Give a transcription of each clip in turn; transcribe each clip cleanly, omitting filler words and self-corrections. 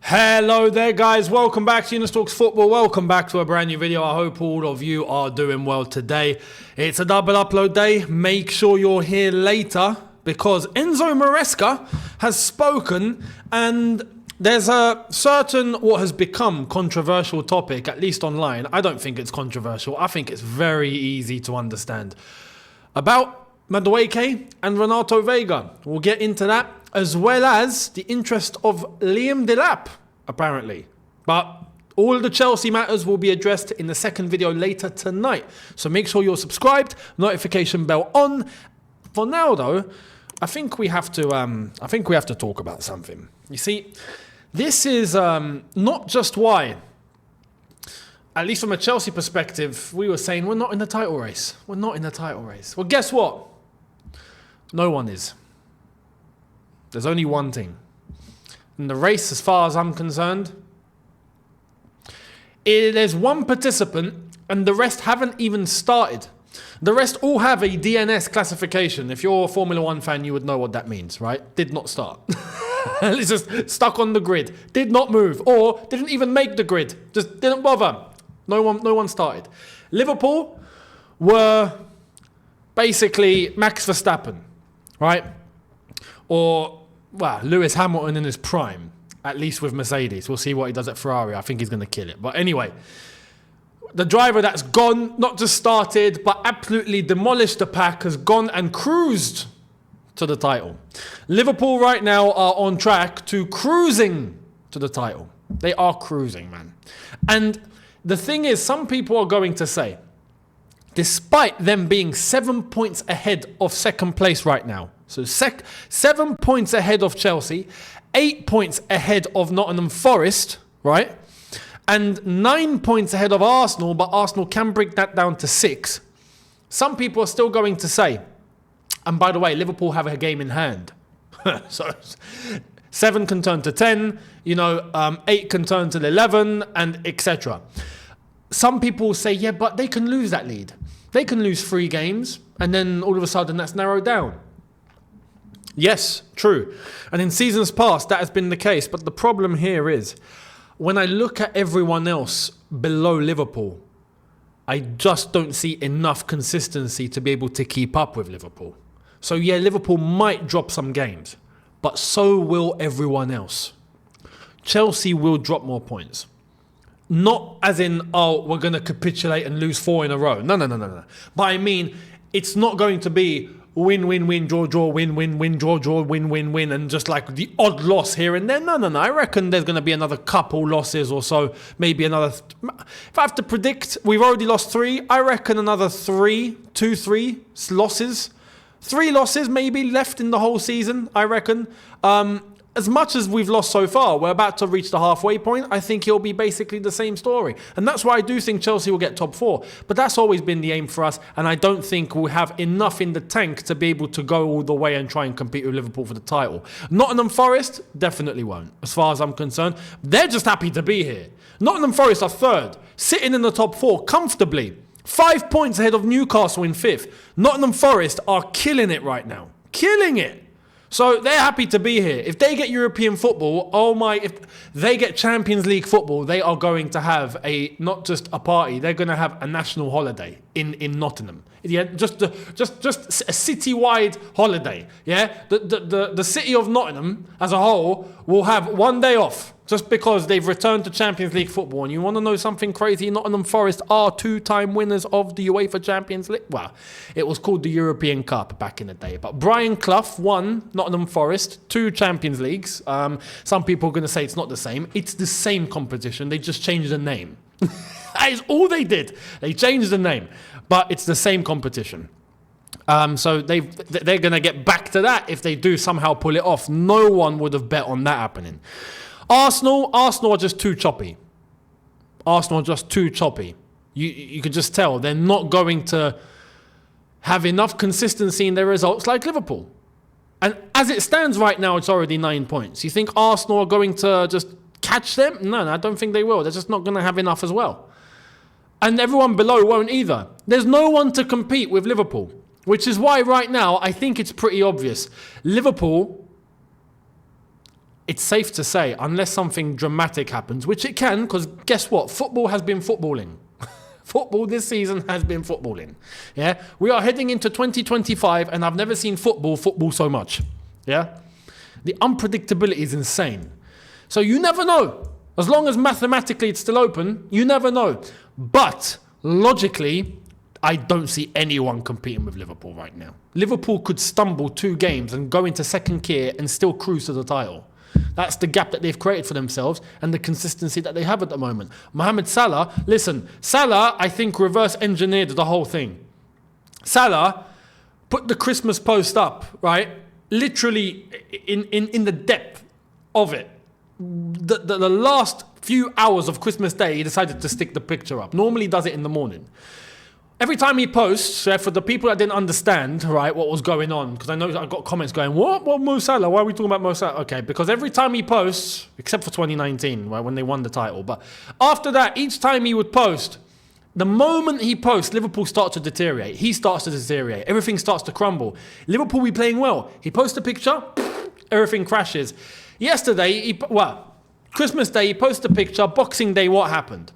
Hello there guys, welcome back to Younes Talks Football, welcome back to a brand new video. I hope all of you are doing well today. It's a double upload day, make sure you're here later because Enzo Maresca has spoken and there's a certain what has become controversial topic, at least online. I don't think it's controversial, I think it's very easy to understand. About Madueke and Renato Vega, we'll get into that, as well as the interest of Liam Delap, apparently. But all the Chelsea matters will be addressed in the second video later tonight. So make sure you're subscribed, notification bell on. For now, though, I think we have to talk about something. You see, this is not just why, at least from a Chelsea perspective, we were saying we're not in the title race. We're not in the title race. Well, guess what? No one is. There's only one thing. In the race, as far as I'm concerned, there's one participant and the rest haven't even started. The rest all have a DNS classification. If you're a Formula 1 fan, you would know what that means, right? Did not start. It's just stuck on the grid. Did not move. Or didn't even make the grid. Just didn't bother. No one started. Liverpool were basically Max Verstappen, right? Or, well, Lewis Hamilton in his prime, at least with Mercedes. We'll see what he does at Ferrari. I think he's going to kill it. But anyway, the driver that's gone, not just started, but absolutely demolished the pack, has gone and cruised to the title. Liverpool right now are on track to cruising to the title. They are cruising, man. And the thing is, some people are going to say, despite them being 7 points ahead of second place right now, so 7 points ahead of Chelsea, 8 points ahead of Nottingham Forest, right? And 9 points ahead of Arsenal, but Arsenal can break that down to 6. Some people are still going to say, and by the way, Liverpool have a game in hand. So 7 can turn to 10, 8 can turn to 11, and etc. Some people say, yeah, but they can lose that lead. They can lose 3 games, and then all of a sudden that's narrowed down. Yes, true. And in seasons past, that has been the case. But the problem here is, when I look at everyone else below Liverpool, I just don't see enough consistency to be able to keep up with Liverpool. So yeah, Liverpool might drop some games, but so will everyone else. Chelsea will drop more points. Not as in, oh, we're going to capitulate and lose 4 in a row. No. But I mean, it's not going to be win, win, win, draw, draw, win, win, win, draw, draw, win, win, win, and just like the odd loss here and there. No. I reckon there's going to be another couple losses or so. Maybe another... If I have to predict, we've already lost 3. I reckon another 3 losses. 3 losses maybe left in the whole season, I reckon. As much as we've lost so far, we're about to reach the halfway point. I think it'll be basically the same story. And that's why I do think Chelsea will get top 4. But that's always been the aim for us. And I don't think we'll have enough in the tank to be able to go all the way and try and compete with Liverpool for the title. Nottingham Forest definitely won't, as far as I'm concerned. They're just happy to be here. Nottingham Forest are 3rd, sitting in the top 4 comfortably. 5 points ahead of Newcastle in 5th. Nottingham Forest are killing it right now. Killing it. So they're happy to be here. If they get European football, if they get Champions League football, they are going to have not just a party, they're going to have a national holiday in Nottingham. Yeah, just a citywide holiday. Yeah, the city of Nottingham as a whole will have 1 day off just because they've returned to Champions League football. And you want to know something crazy? Nottingham Forest are 2-time winners of the UEFA Champions League. Well, it was called the European Cup back in the day. But Brian Clough won Nottingham Forest 2 Champions Leagues. Some people are going to say it's not the same. It's the same competition. They just changed the name. That is all they did. They changed the name. But it's the same competition. So they're going to get back to that if they do somehow pull it off. No one would have bet on that happening. Arsenal are just too choppy. Arsenal are just too choppy. You could just tell they're not going to have enough consistency in their results like Liverpool. And as it stands right now, it's already 9 points. You think Arsenal are going to just catch them? No, I don't think they will. They're just not going to have enough as well. And everyone below won't either. There's no one to compete with Liverpool, which is why right now I think it's pretty obvious. Liverpool it's safe to say, unless something dramatic happens, which it can, because guess what? Football has been footballing. Football this season has been footballing. Yeah, we are heading into 2025, and I've never seen football so much. Yeah, the unpredictability is insane. So you never know. As long as mathematically it's still open, you never know. But logically, I don't see anyone competing with Liverpool right now. Liverpool could stumble 2 games and go into second gear and still cruise to the title. That's the gap that they've created for themselves and the consistency that they have at the moment. Mohamed Salah, listen, Salah, I think, reverse engineered the whole thing. Salah put the Christmas post up, right? Literally in the depth of it. The last few hours of Christmas Day, he decided to stick the picture up. Normally he does it in the morning. Every time he posts, for the people that didn't understand, right, what was going on, because I know I got comments going, what Mo Salah? Why are we talking about Mo Salah? Okay, because every time he posts, except for 2019, right, when they won the title, but after that, each time he would post, the moment he posts, Liverpool starts to deteriorate. He starts to deteriorate. Everything starts to crumble. Liverpool be playing well. He posts a picture, everything crashes. Yesterday, Christmas Day, he posted a picture. Boxing Day, what happened?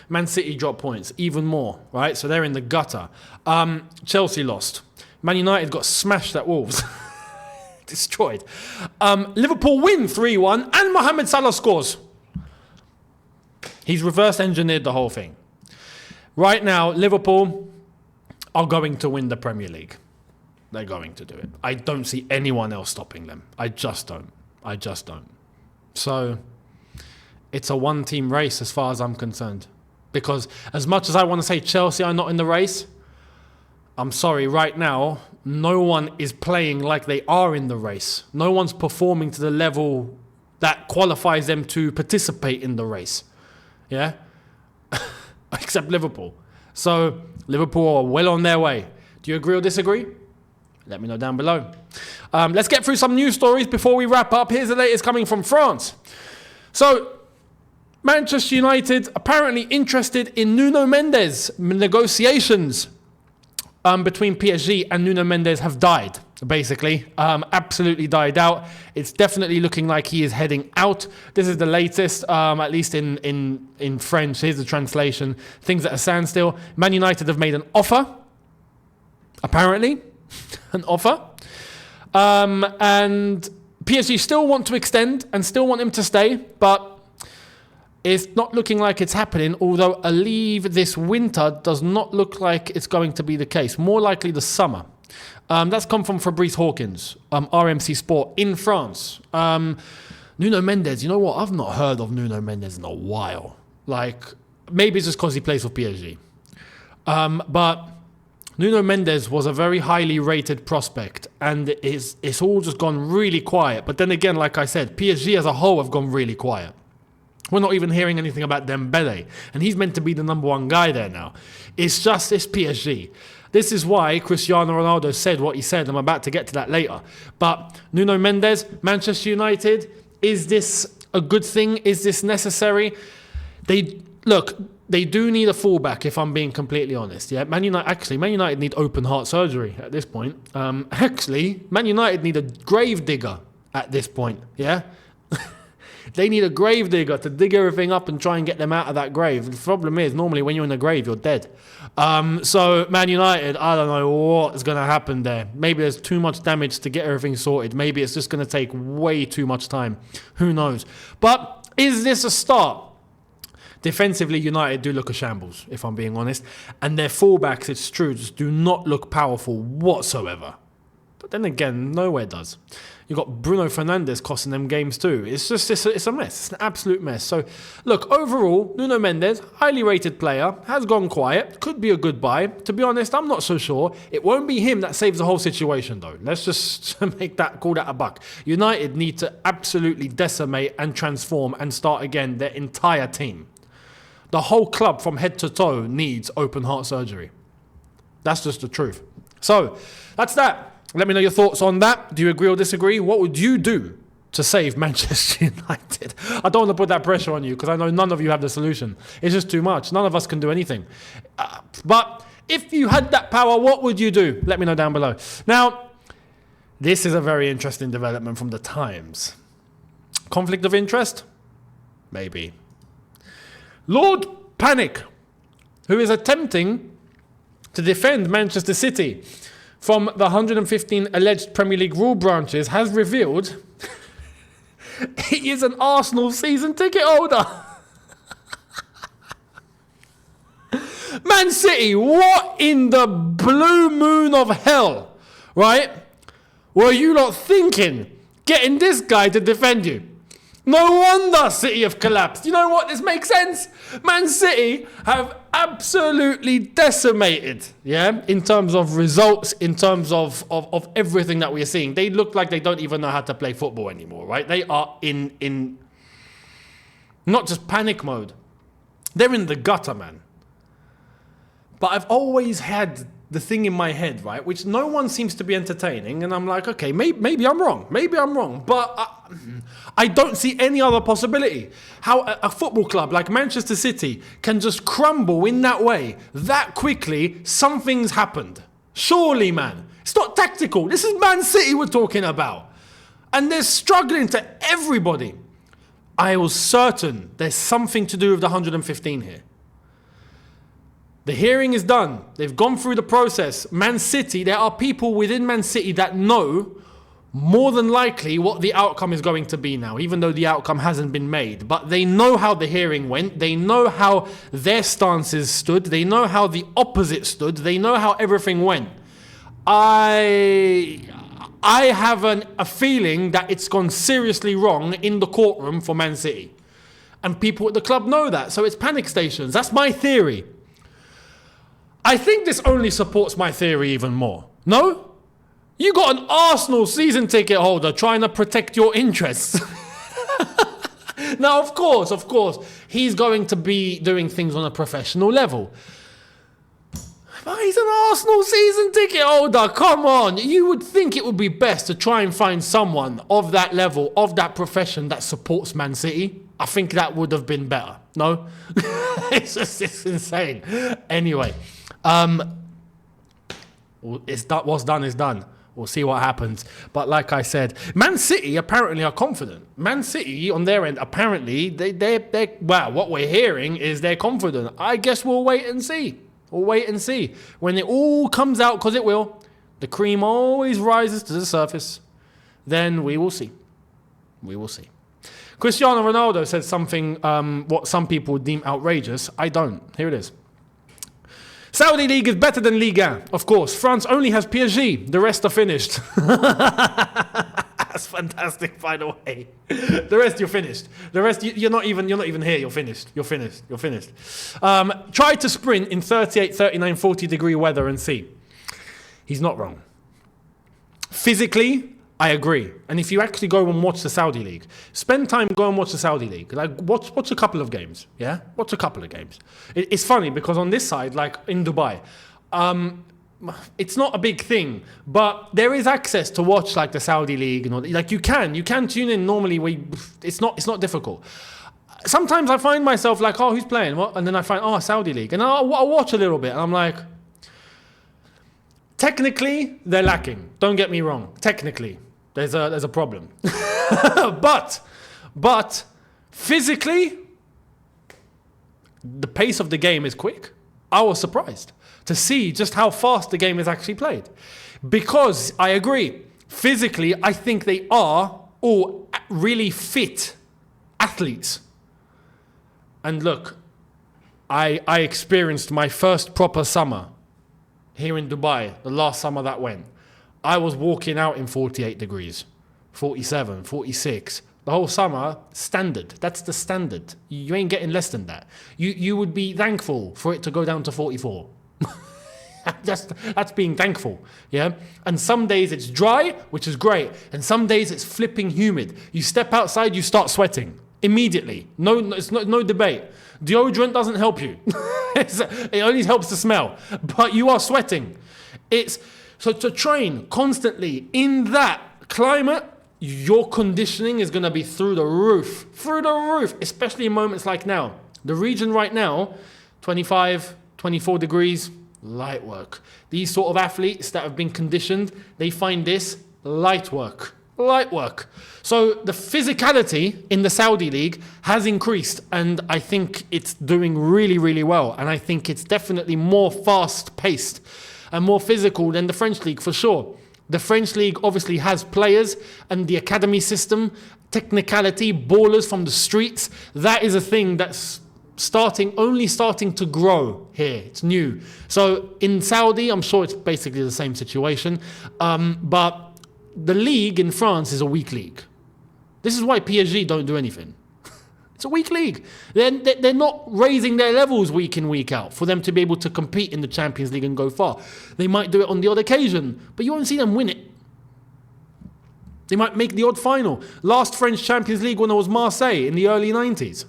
Man City dropped points, even more, right? So they're in the gutter. Chelsea lost. Man United got smashed at Wolves. Destroyed. Liverpool win 3-1, and Mohamed Salah scores. He's reverse engineered the whole thing. Right now, Liverpool are going to win the Premier League. They're going to do it. I don't see anyone else stopping them. I just don't. So it's a one-team race as far as I'm concerned. Because as much as I want to say Chelsea are not in the race, I'm sorry, right now, no one is playing like they are in the race. No one's performing to the level that qualifies them to participate in the race. Yeah? Except Liverpool. So Liverpool are well on their way. Do you agree or disagree? Let me know down below. Let's get through some news stories before we wrap up. Here's the latest coming from France. So, Manchester United apparently interested in Nuno Mendes. Negotiations between PSG and Nuno Mendes have died, basically. Absolutely died out. It's definitely looking like he is heading out. This is the latest, at least in French. Here's the translation. Things at a standstill. Man United have made an offer, apparently. An offer. And PSG still want to extend and still want him to stay, but it's not looking like it's happening, although a leave this winter does not look like it's going to be the case. More likely the summer. That's come from Fabrice Hawkins, RMC Sport in France. Nuno Mendes, you know what? I've not heard of Nuno Mendes in a while. Like, maybe it's just because he plays for PSG. But Nuno Mendes was a very highly rated prospect, and it's all just gone really quiet. But then again, like I said, PSG as a whole have gone really quiet. We're not even hearing anything about Dembele, and he's meant to be the number 1 guy there now. It's PSG. This is why Cristiano Ronaldo said what he said. I'm about to get to that later. But Nuno Mendes, Manchester United, is this a good thing? Is this necessary? They do need a fullback, if I'm being completely honest. Yeah, Man United need open heart surgery at this point. Man United need a grave digger at this point. Yeah, they need a grave digger to dig everything up and try and get them out of that grave. The problem is, normally when you're in a grave, you're dead. So Man United, I don't know what's going to happen there. Maybe there's too much damage to get everything sorted. Maybe it's just going to take way too much time. Who knows? But is this a start? Defensively, United do look a shambles, if I'm being honest. And their fullbacks, it's true, just do not look powerful whatsoever. But then again, nowhere does. You've got Bruno Fernandes costing them games too. It's a mess. It's an absolute mess. So, look, overall, Nuno Mendes, highly rated player, has gone quiet. Could be a good buy. To be honest, I'm not so sure. It won't be him that saves the whole situation, though. Let's just call that a buck. United need to absolutely decimate and transform and start again their entire team. The whole club from head to toe needs open heart surgery. That's just the truth. So, that's that. Let me know your thoughts on that. Do you agree or disagree? What would you do to save Manchester United? I don't want to put that pressure on you because I know none of you have the solution. It's just too much. None of us can do anything. But if you had that power, what would you do? Let me know down below. Now, This is a very interesting development from the Times. Conflict of interest? Maybe. Lord Panic, who is attempting to defend Manchester City from the 115 alleged Premier League rule branches, has revealed he is an Arsenal season ticket holder. Man City, what in the blue moon of hell, right, were you not thinking getting this guy to defend you? No wonder City have collapsed. You know what? This makes sense. Man City have absolutely decimated, yeah, in terms of results, in terms of everything that we're seeing. They look like they don't even know how to play football anymore, right? They are in not just panic mode. They're in the gutter, man. But I've always had the thing in my head, right, which no one seems to be entertaining, and I'm like, okay, maybe I'm wrong. Maybe I'm wrong. But I don't see any other possibility. How a football club like Manchester City can just crumble in that way, that quickly. Something's happened. Surely, man. It's not tactical. This is Man City we're talking about. And they're struggling to everybody. I was certain there's something to do with the 115 here. The hearing is done. They've gone through the process. Man City, there are people within Man City that know more than likely what the outcome is going to be now, even though the outcome hasn't been made. But they know how the hearing went. They know how their stances stood. They know how the opposite stood. They know how everything went. I have a feeling that it's gone seriously wrong in the courtroom for Man City. And people at the club know that. So it's panic stations. That's my theory. I think this only supports my theory even more. No? You got an Arsenal season ticket holder trying to protect your interests. Now, of course, he's going to be doing things on a professional level. But he's an Arsenal season ticket holder. Come on. You would think it would be best to try and find someone of that level, of that profession that supports Man City. I think that would have been better. No? It's insane. Anyway. What's done is done. We'll see what happens. But like I said, Man City apparently are confident. Man City on their end, apparently, they're well, what we're hearing is they're confident. I guess we'll wait and see. We'll wait and see. When it all comes out, because it will, the cream always rises to the surface, then we will see. We will see. Cristiano Ronaldo said something what some people would deem outrageous. I don't. Here it is. Saudi League is better than Ligue 1, of course. France only has PSG. The rest are finished. That's fantastic, by the way. The rest, you're finished. The rest, you're not even here. You're finished. You're finished. Try to sprint in 38, 39, 40 degree weather and see. He's not wrong. Physically, I agree. And if you actually go and watch the Saudi League, spend time, go and watch the Saudi League. Like, watch a couple of games, yeah? Watch a couple of games. It's funny because on this side, like in Dubai, it's not a big thing, but there is access to watch like the Saudi League and all. Like you can tune in normally. It's not difficult. Sometimes I find myself like, oh, who's playing? What? And then I find, oh, Saudi League, and I'll watch a little bit, and I'm like, technically they're lacking. Don't get me wrong. Technically. There's a problem. but physically, the pace of the game is quick. I was surprised to see just how fast the game is actually played. Because I agree, physically, I think they are all really fit athletes. And look, I experienced my first proper summer here in Dubai, the last summer that went. I was walking out in 48 degrees, 47, 46. The whole summer, standard. That's the standard. You ain't getting less than that. You would be thankful for it to go down to 44. That's being thankful, yeah? And some days it's dry, which is great. And some days it's flipping humid. You step outside, you start sweating immediately. It's no debate. Deodorant doesn't help you. It only helps the smell. But you are sweating. So to train constantly in that climate, your conditioning is going to be through the roof, especially in moments like now. The region right now, 25, 24 degrees, light work. These sort of athletes that have been conditioned, they find this light work. Light work. So the physicality in the Saudi league has increased, and I think it's doing really, really well. And I think it's definitely more fast-paced and more physical than the French league, for sure. The French league obviously has players and the academy system, technicality, ballers from the streets. That is a thing that's only starting to grow here. It's new. So in Saudi, I'm sure it's basically the same situation. But the league in France is a weak league. This is why PSG don't do anything. It's a weak league. They're not raising their levels week in, week out for them to be able to compete in the Champions League and go far. They might do it on the odd occasion, but you won't see them win it. They might make the odd final. Last French Champions League winner was Marseille in the early 90s.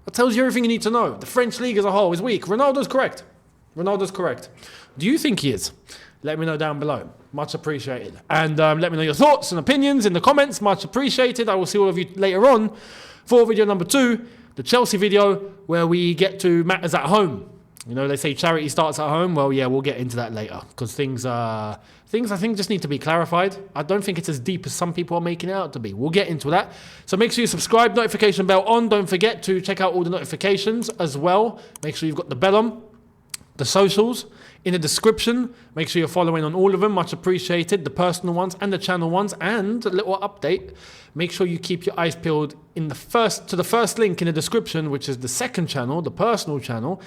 That tells you everything you need to know. The French league as a whole is weak. Ronaldo's correct. Do you think he is? Let me know down below. Much appreciated. And let me know your thoughts and opinions in the comments. Much appreciated. I will see all of you later on for video number 2, the Chelsea video, where we get to matters at home. You know, they say charity starts at home. Well, yeah, we'll get into that later, because things I think just need to be clarified. I don't think it's as deep as some people are making it out to be. We'll get into that. So make sure you subscribe, notification bell on. Don't forget to check out all the notifications as well. Make sure you've got the bell on. The socials in the description. Make sure you're following on all of them. Much appreciated. The personal ones and the channel ones. And a little update. Make sure you keep your eyes peeled to the first link in the description, which is the second channel, the personal channel.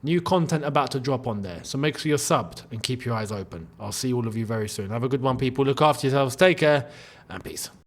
New content about to drop on there. So make sure you're subbed and keep your eyes open. I'll see all of you very soon. Have a good one, people. Look after yourselves. Take care and peace.